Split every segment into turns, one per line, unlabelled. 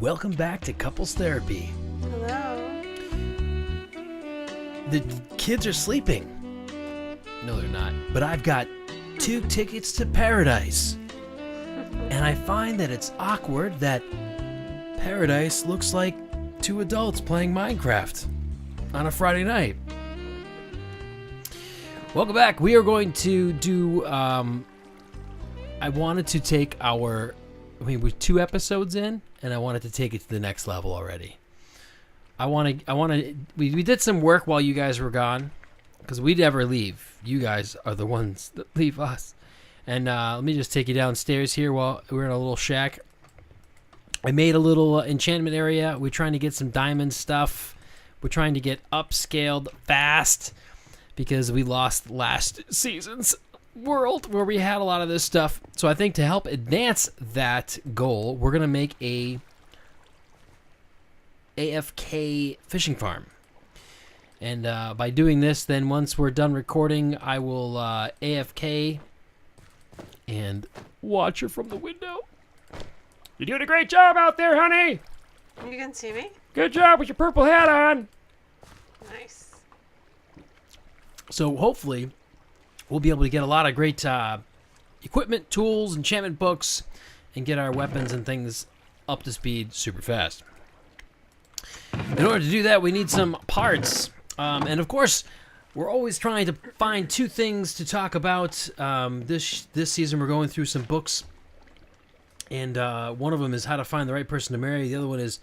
welcome back to Couples Therapy.
Hello.
The kids are sleeping. No, they're not. But I've got 2 tickets to paradise. And I find that it's awkward that paradise looks like 2 adults playing Minecraft on a Friday night. Welcome back. We are going to do, I wanted to take we're 2 episodes in, and I wanted to take it to the next level already. We did some work while you guys were gone, because we never leave. You guys are the ones that leave us. And let me just take you downstairs here while we're in a little shack. I made a little enchantment area. We're trying to get some diamond stuff. We're trying to get upscaled fast because we lost last season's world where we had a lot of this stuff. So I think to help advance that goal, we're going to make a AFK fishing farm. And by doing this, then once we're done recording, I will AFK and watch her from the window. You're doing a great job out there, honey.
You can see me?
Good job with your purple hat on.
Nice.
So hopefully we'll be able to get a lot of great equipment, tools, enchantment books, and get our weapons and things up to speed super fast. In order to do that, we need some parts. And of course, we're always trying to find 2 things to talk about. This season, we're going through some books. And one of them is how to find the right person to marry. The other one is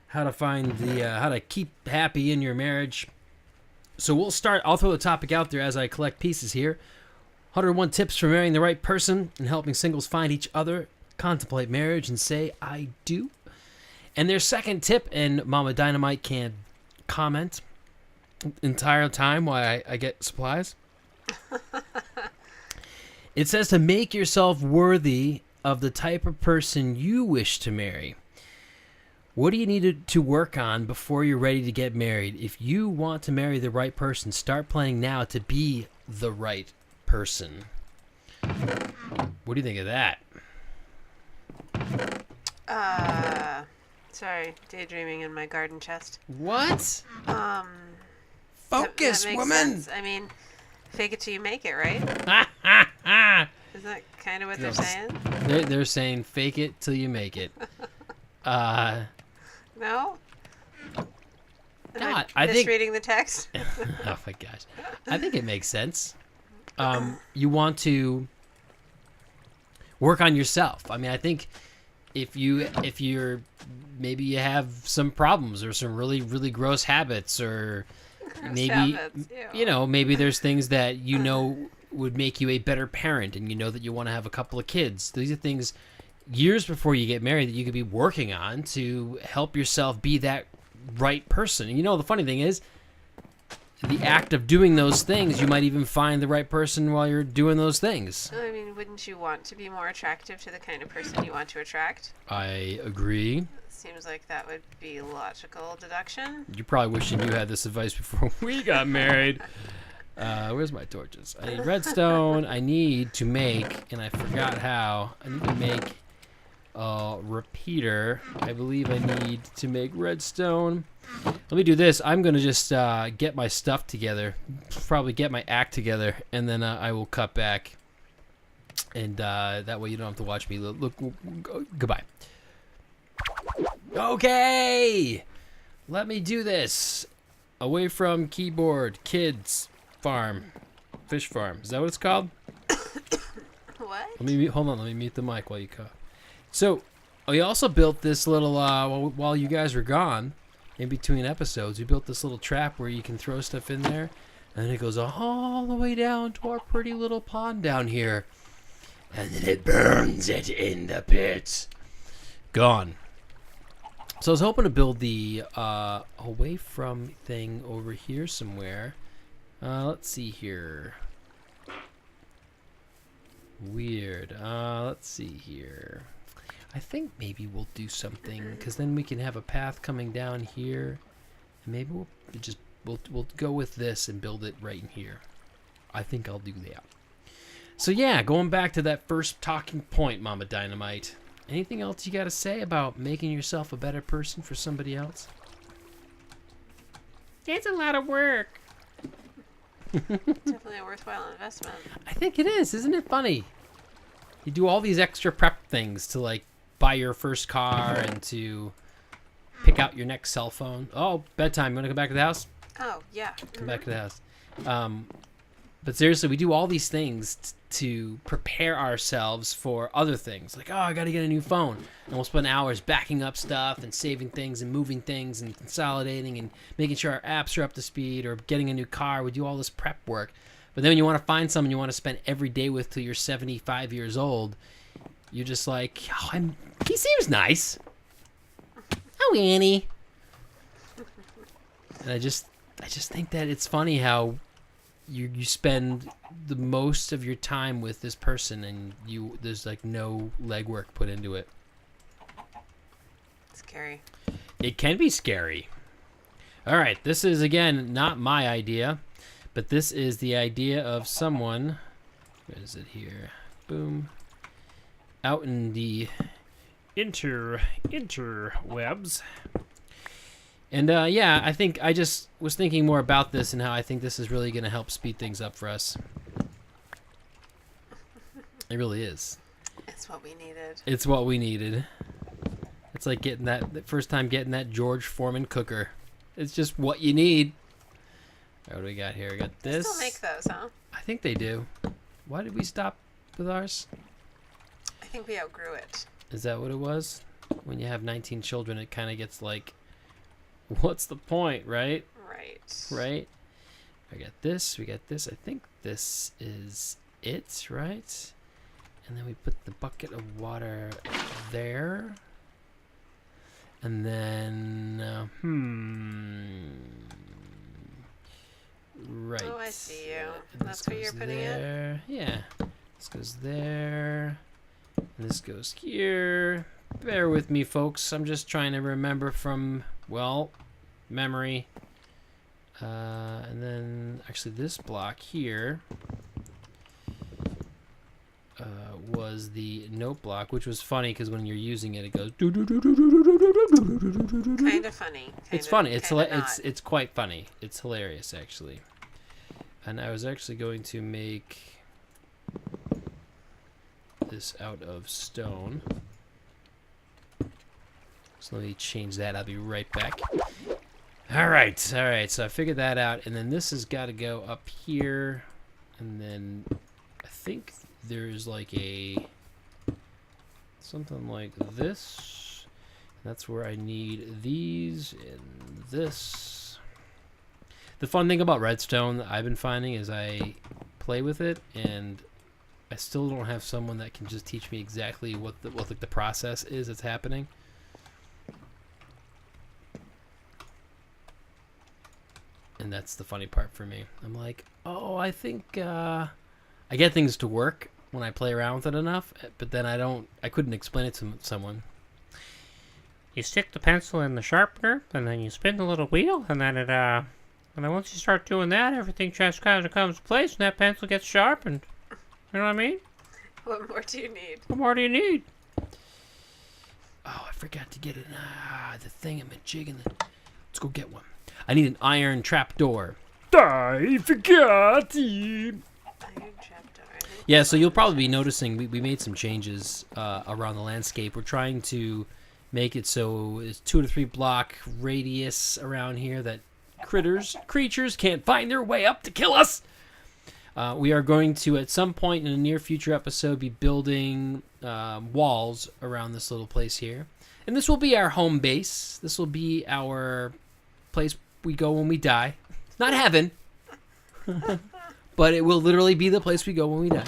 how to find how to keep happy in your marriage. So we'll start. I'll throw the topic out there as I collect pieces here. 101 tips for marrying the right person and helping singles find each other, contemplate marriage, and say, I do. And their second tip, and Mama Dynamite can comment entire time while I get supplies. It says to make yourself worthy of the type of person you wish to marry. What do you need to work on before you're ready to get married? If you want to marry the right person, start planning now to be the right person. What do you think of that?
Sorry, daydreaming in my garden chest.
What? Focus,
that makes
woman!
sense. I mean, fake it till you make it, right? Is that kind of what they're saying?
They're saying fake it till you make it.
No?
God,
I
think
reading the text?
Oh my gosh. I think it makes sense. You want to work on yourself. I mean, I think if you're maybe you have some problems or some really, really gross habits, or maybe maybe there's things that would make you a better parent, and that you want to have a couple of kids. These are things years before you get married that you could be working on to help yourself be that right person. And the funny thing is, the act of doing those things, you might even find the right person while you're doing those things.
I mean, wouldn't you want to be more attractive to the kind of person you want to attract?
I agree.
Seems like that would be logical deduction.
You're probably wishing you had this advice before we got married. Where's my torches? I need redstone. I need to make, and I forgot how, I need to make a repeater. I believe I need to make redstone. Let me do this. I'm going to just get my stuff together, probably get my act together, and then I will cut back. And that way you don't have to watch me. Look, goodbye. Okay! Let me do this. Away from keyboard, kids, farm, fish farm. Is that what it's called?
What?
Hold on. Let me mute the mic while you cut. So, we also built this little, while you guys were gone, in between episodes, we built this little trap where you can throw stuff in there, and then it goes all the way down to our pretty little pond down here. And then it burns it in the pit. Gone. So I was hoping to build the away from thing over here somewhere. Let's see here. Weird. Let's see here. I think maybe we'll do something, because then we can have a path coming down here, and maybe we'll go with this and build it right in here. I think I'll do that. So yeah, going back to that first talking point, Mama Dynamite. Anything else you got to say about making yourself a better person for somebody else? It's a lot of work.
Definitely a worthwhile investment.
I think it is. Isn't it funny? You do all these extra prep things to like buy your first car and to pick out your next cell phone. Oh, bedtime. You want to come back to the house?
Oh, yeah.
Come back to the house. But seriously, we do all these things to prepare ourselves for other things. Like, oh, I got to get a new phone. And we'll spend hours backing up stuff and saving things and moving things and consolidating and making sure our apps are up to speed, or getting a new car. We do all this prep work. But then when you want to find someone you want to spend every day with till you're 75 years old, you're just like, oh, he seems nice. Oh, Annie. And I just think that it's funny how you spend the most of your time with this person and there's like no legwork put into it.
Scary.
It can be scary. All right, this is again not my idea, but this is the idea of someone. Where is it here? Boom. Out in the interwebs. And yeah, I think I just was thinking more about this and how I think this is really going to help speed things up for us. It really is.
It's what we needed.
It's what we needed. It's like getting the first time getting that George Foreman cooker. It's just what you need. All right, what do we got here? We got this.
They still make those, huh?
I think they do. Why did we stop with ours?
I think we outgrew it.
Is that what it was? When you have 19 children, it kind of gets like, what's the point, right?
Right.
Right? I got this. We got this. I think this is it, right? And then we put the bucket of water there. And then, right.
Oh, I see you.
And
That's where you're putting it?
Yeah. This goes there. And this goes here. Bear with me, folks. I'm just trying to remember from, well, memory. And then, actually, this block here was the note block, which was funny because when you're using it, it goes.
Kind of funny.
It's funny. It's quite funny. It's hilarious, actually. And I was actually going to make this out of stone. So let me change that. I'll be right back. All right. So I figured that out, and then this has got to go up here, and then I think there's like something like this. That's where I need these and this. The fun thing about redstone that I've been finding is I play with it, and I still don't have someone that can just teach me exactly what the process is that's happening. And that's the funny part for me. I'm like, oh, I think I get things to work when I play around with it enough, but then I couldn't explain it to someone.
You stick the pencil in the sharpener, and then you spin the little wheel, and then and then once you start doing that, everything just kind of comes to place, and that pencil gets sharpened. You know what I mean?
What more do you need?
What more do you need?
Oh, I forgot to get it. The thingamajig. Let's go get one. I need an iron trapdoor. I forgot.
Iron trapdoor.
Yeah, so you'll probably be noticing we made some changes around the landscape. We're trying to make it so it's 2 to 3 block radius around here that creatures can't find their way up to kill us. We are going to, at some point in a near future episode, be building walls around this little place here. And this will be our home base. This will be our place we go when we die. It's not heaven. But it will literally be the place we go when we die.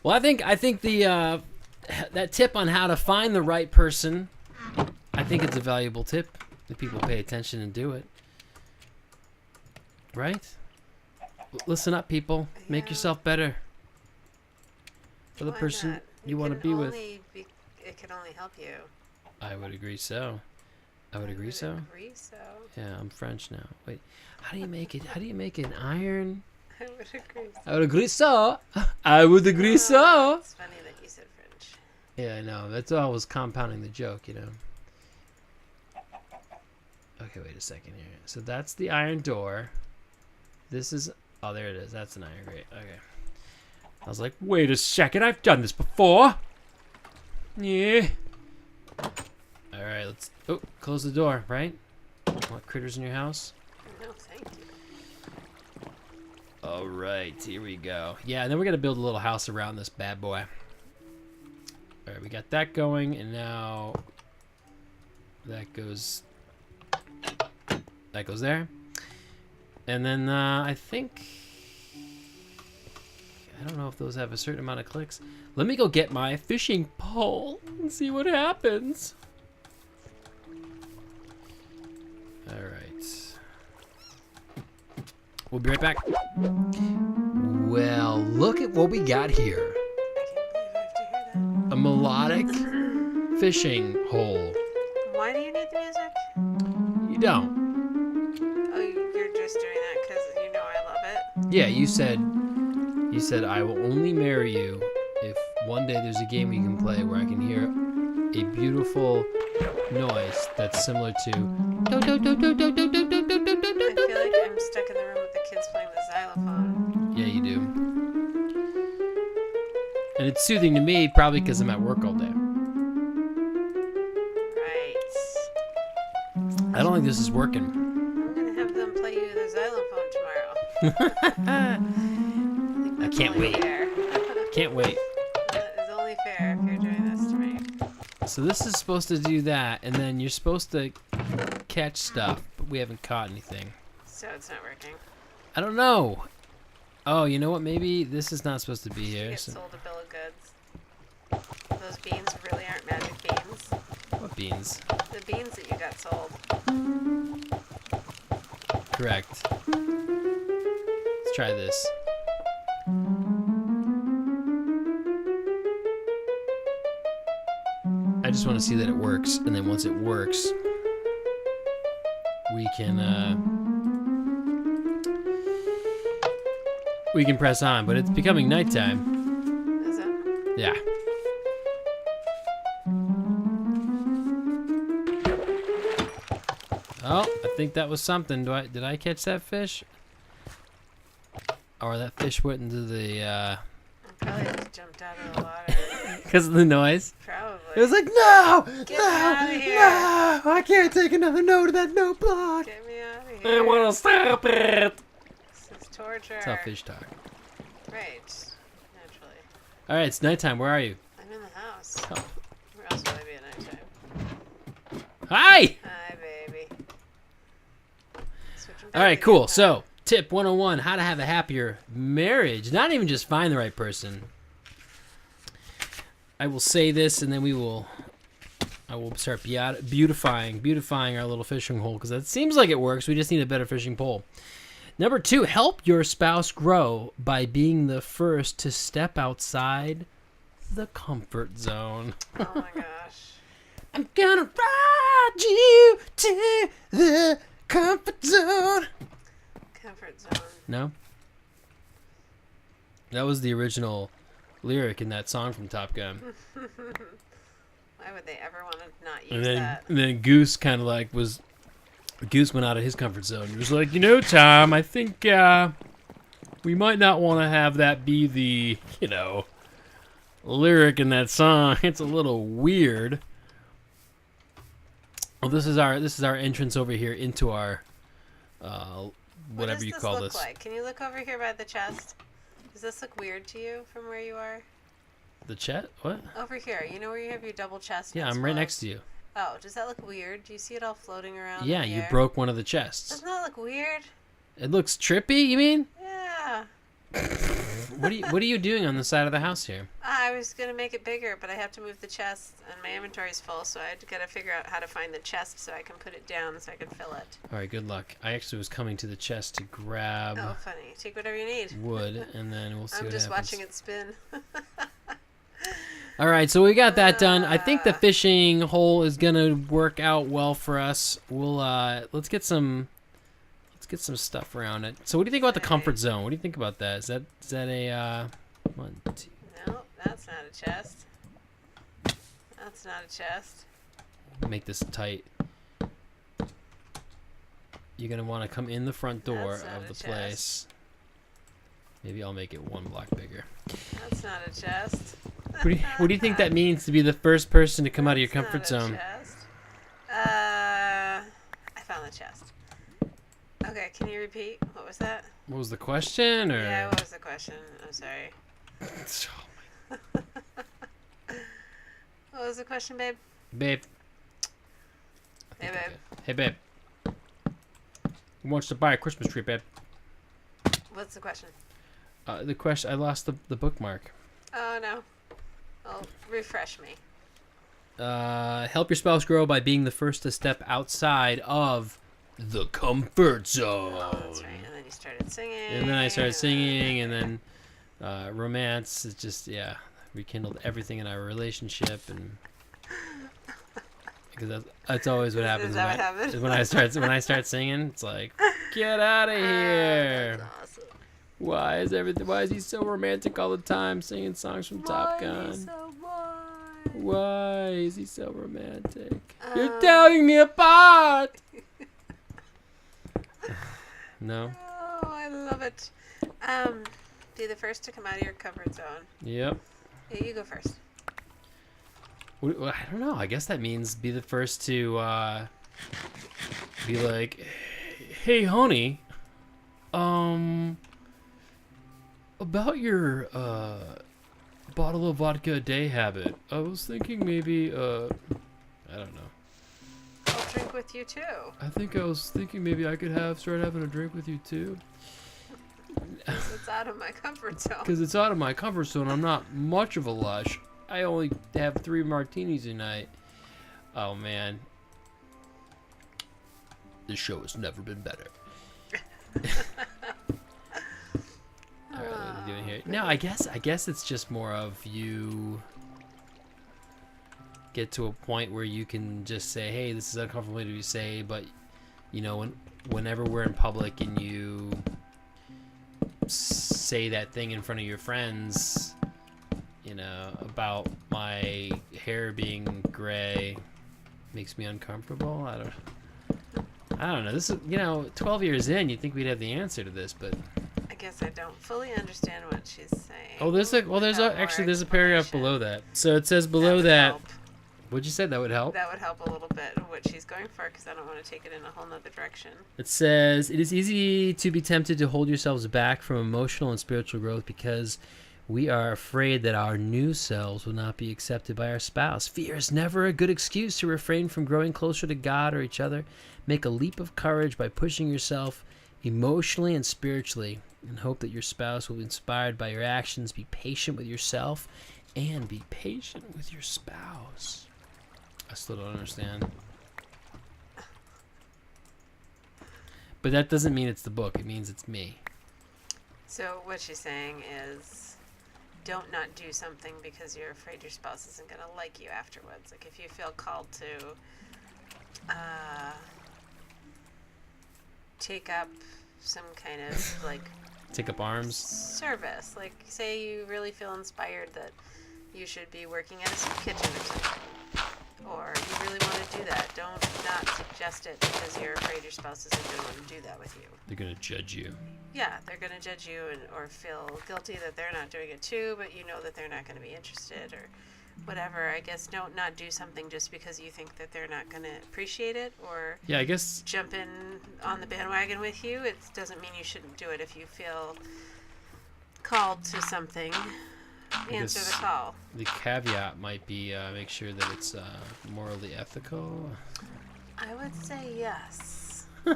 Well, I think the that tip on how to find the right person, I think it's a valuable tip if people pay attention and do it. Right? Listen up, people. Make yourself better for the person you want to be with.
It can only help you.
I would agree so. I would agree so.
Agree so.
Yeah, I'm French now. Wait, how do you make it? How do you make an iron
I would agree.
I would agree so. I would agree so.
It's funny that you said French.
Yeah, I know. That's always compounding the joke, you know. Okay, wait a second here. So that's the iron door. This is... Oh, there it is. That's an iron grate. Okay. I was like, wait a second. I've done this before. Yeah. All right, let's... Oh, close the door, right? Want critters in your house?
No, thank you.
All right, here we go. Yeah, and then we're going to build a little house around this bad boy. All right, we got that going, and now that goes there. And then I think... I don't know if those have a certain amount of clicks. Let me go get my fishing pole and see what happens. All right. We'll be right back. Well, look at what we got here.
I can't believe I have to hear that.
A melodic fishing hole.
Why do you need the music?
You don't.
Oh, you're just doing that because you know I love it?
Yeah, you said I will only marry you if one day there's a game we can play where I can hear a beautiful noise that's similar to...
I feel like I'm stuck in the room with the kids playing the xylophone.
Yeah, you do. And it's soothing to me, probably because I'm at work all day.
Right.
I don't think this is working.
I'm going to have them play you the xylophone tomorrow.
I can't wait.
Fair.
Can't wait.
That is only fair if you're doing this to me.
So this is supposed to do that, and then you're supposed to catch stuff, but we haven't caught anything.
So it's not working.
I don't know. Oh, you know what? Maybe this is not supposed to be
You
here.
get
So.
sold a bill of goods. Those beans really aren't magic beans.
What beans?
The beans that you got sold.
Correct. Let's try this. I just want to see that it works, and then once it works, we can press on. But it's becoming nighttime.
Is it?
Yeah. Oh, I think that was something. Did I catch that fish? Or that fish went into the
I probably just jumped out of the water.
because of the noise.
Probably.
It was like, no,
Get
no,
me outta here.
no! I can't take another no to that no block.
Get me out of
I
here.
want to stop it.
This is torture.
That's how fish talk.
Right. Naturally.
All right, it's nighttime. Where are you?
I'm in the house.
Oh.
Where else would I be at nighttime?
Hi.
Hi, baby. Switching
All right,
back
cool.
again.
So, tip 101: how to have a happier marriage. Not even just find the right person. I will say this, and then I will start beautifying our little fishing hole, because that seems like it works. We just need a better fishing pole. Number 2, help your spouse grow by being the first to step outside the comfort zone.
Oh my gosh.
I'm gonna ride you to the comfort zone.
Comfort zone.
No? That was the original lyric in that song from Top Gun.
Why would they ever want to not use
And then,
that?
and then Goose kind of like Goose went out of his comfort zone. He was like, you know, Tom, I think we might not want to have that be the, lyric in that song. It's a little weird. Well, this is our entrance over here into our whatever you call this.
What does this look like? Can you look over here by the chest? Does this look weird to you from where you are?
The chest? What?
Over here. You know where you have your double chest?
Yeah, I'm right next to you.
Oh, does that look weird? Do you see it all floating around?
Yeah,
in the
you
air?
broke one of the chests.
Doesn't that look weird?
It looks trippy, you mean?
Yeah.
What are you doing on the side of the house here?
I was going to make it bigger, but I have to move the chest, and my inventory's full, so I got to figure out how to find the chest so I can put it down so I can fill it.
All right, good luck. I actually was coming to the chest to grab
Oh, funny. Take whatever you need.
wood, and then we'll see
I'm
what
just
happens.
watching it spin.
All right, so we got that done. I think the fishing hole is gonna work out well for us. We'll let's get some get some stuff around it. So what do you think about the
Okay.
comfort zone? What do you think about that? Is that a 1, 2?
No, that's not a chest. That's not a chest.
Make this tight. You're gonna want to come in the front door
That's not
of
a
the
chest.
place. Maybe I'll make it 1 block bigger.
That's not a chest.
What do you think that means to be the first person to come out of your
That's
comfort
not a
zone?
chest. I found the chest. Okay, can you repeat? What was that?
What was the question? Or
Yeah, what was the question? I'm sorry. What was the question, babe?
Babe.
Hey, babe.
Hey, babe. Who wants to buy a Christmas tree, babe?
What's the question?
The question. I lost the bookmark.
Oh, no. Well, refresh me.
Help your spouse grow by being the first to step outside of the comfort zone.
Oh, that's right. And then you started singing.
And then I started singing, and then romance is just, yeah, rekindled everything in our relationship, and because that's always what happens.
Is that what happened?
Is when I start singing, it's like, get out of here.
That's awesome.
Why is he so romantic all the time, singing songs from Top Gun? Why is he so romantic? You're tearing me apart. No.
Oh, I love it. Be the first to come out of your comfort zone.
Yep.
Yeah, you go first.
I don't know. I guess that means be the first to be like, hey, honey, about your bottle of vodka a day habit. I was thinking maybe I don't know.
I'll drink with you too.
I think I was thinking maybe I could start having a drink with you too.
'Cause it's out of my comfort zone.
Because it's out of my comfort zone. I'm not much of a lush. I only have 3 martinis a night. Oh, man. This show has never been better. All right, what are we doing here? No, I guess it's just more of you get to a point where you can just say, hey, this is uncomfortable to say, but, you know, whenever we're in public and you say that thing in front of your friends, you know, about my hair being gray makes me uncomfortable. I don't know. This is, 12 years in, you'd think we'd have the answer to this, but
I guess I don't fully understand what she's saying.
oh, there's a paragraph below that. So it says below
would
that.
help.
What'd you say? That would help?
That would help a little bit of what she's going for, because I don't want to take it in a whole nother direction.
It says, it is easy to be tempted to hold yourselves back from emotional and spiritual growth because we are afraid that our new selves will not be accepted by our spouse. Fear is never a good excuse to refrain from growing closer to God or each other. Make a leap of courage by pushing yourself emotionally and spiritually, and hope that your spouse will be inspired by your actions. Be patient with yourself and be patient with your spouse. I still don't understand. But that doesn't mean it's the book. It means it's me.
So what she's saying is, don't not do something because you're afraid your spouse isn't going to like you afterwards. Like if you feel called to take up some kind of like
Take up arms.
service, like say you really feel inspired that you should be working at a soup kitchen or something, or you really want to do that, don't not suggest it because you're afraid your spouse isn't going to want to do that with you.
They're going to judge you.
Yeah, they're going to judge you or feel guilty that they're not doing it too, but you know that they're not going to be interested or whatever. I guess don't not do something just because you think that they're not going to appreciate it or
Yeah, I guess
jump in on the bandwagon with you. It doesn't mean you shouldn't do it if you feel called to something. Answer the call.
the caveat might be make sure that it's morally ethical.
I would say yes.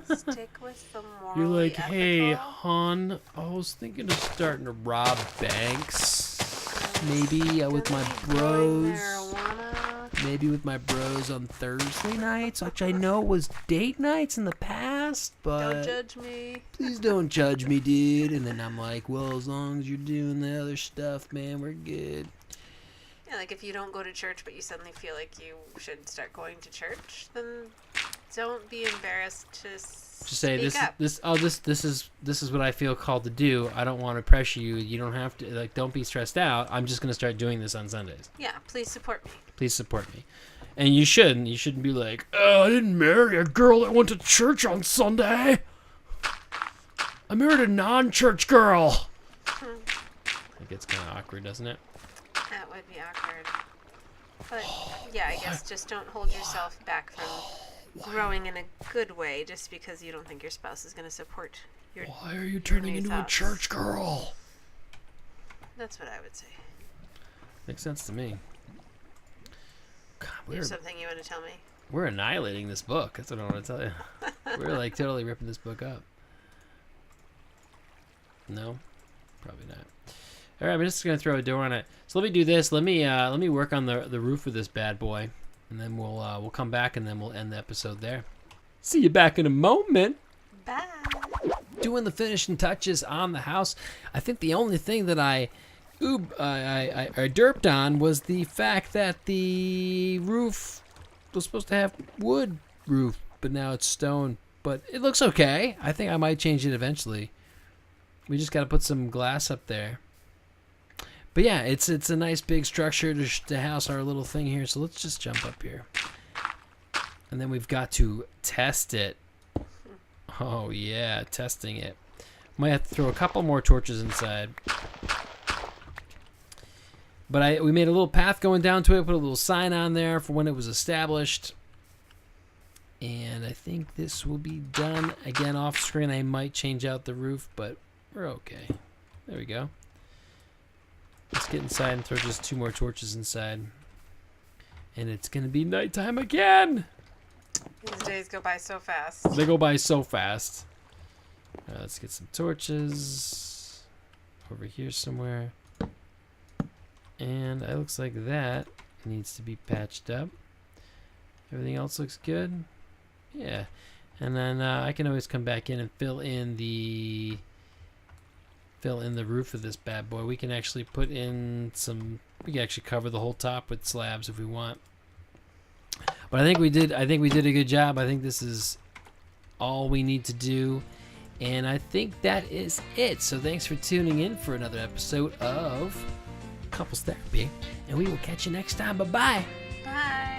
Stick with the morally
You're like,
ethical.
hey, hon, I was thinking of starting to rob banks. Maybe with my bros. Maybe with my bros on Thursday nights, which I know was date nights in the past, but
Don't judge me.
please don't judge me, dude. And then I'm like, well, as long as you're doing the other stuff, man, we're good.
Yeah, like if you don't go to church but you suddenly feel like you should start going to church, then don't be embarrassed to
Just say
speak up.
this is what I feel called to do. I don't want to pressure you. You don't have to, like, don't be stressed out. I'm just gonna start doing this on Sundays.
Yeah, please support me.
Please support me. And you shouldn't. You shouldn't be like, oh, I didn't marry a girl that went to church on Sunday. I married a non-church girl. It gets kind of awkward, doesn't it?
That would be awkward. But yeah, I guess just don't hold yourself back from growing in a good way just because you don't think your spouse is going to support your.
Why are you turning
new
into a
thoughts.
church girl?
That's what I would say.
Makes sense to me. God,
There's something you want to tell me?
we're annihilating this book. That's what I want to tell you. We're like totally ripping this book up. No, probably not. All right, I'm just gonna throw a door on it. So let me do this. Let me work on the roof of this bad boy, and then we'll come back and then we'll end the episode there. See you back in a moment.
Bye.
Doing the finishing touches on the house. I think the only thing that I derped on was the fact that the roof was supposed to have wood roof, but now it's stone. But it looks okay. I think I might change it eventually. We just got to put some glass up there. But yeah, it's a nice big structure to house our little thing here. So let's just jump up here. And then we've got to test it. Oh yeah, testing it. Might have to throw a couple more torches inside. But we made a little path going down to it, put a little sign on there for when it was established. And I think this will be done. Again, off screen, I might change out the roof, but we're okay. There we go. Let's get inside and throw just 2 more torches inside. And it's going to be nighttime again.
These days go by so fast.
They go by so fast. Let's get some torches over here somewhere. And it looks like that needs to be patched up. Everything else looks good. Yeah. And then I can always come back in and fill in the roof of this bad boy. We can actually put in some. We can actually cover the whole top with slabs if we want. But I think we did a good job. I think this is all we need to do. And I think that is it. So thanks for tuning in for another episode of Couples Therapy. And we will catch you next time. Bye-bye.
Bye.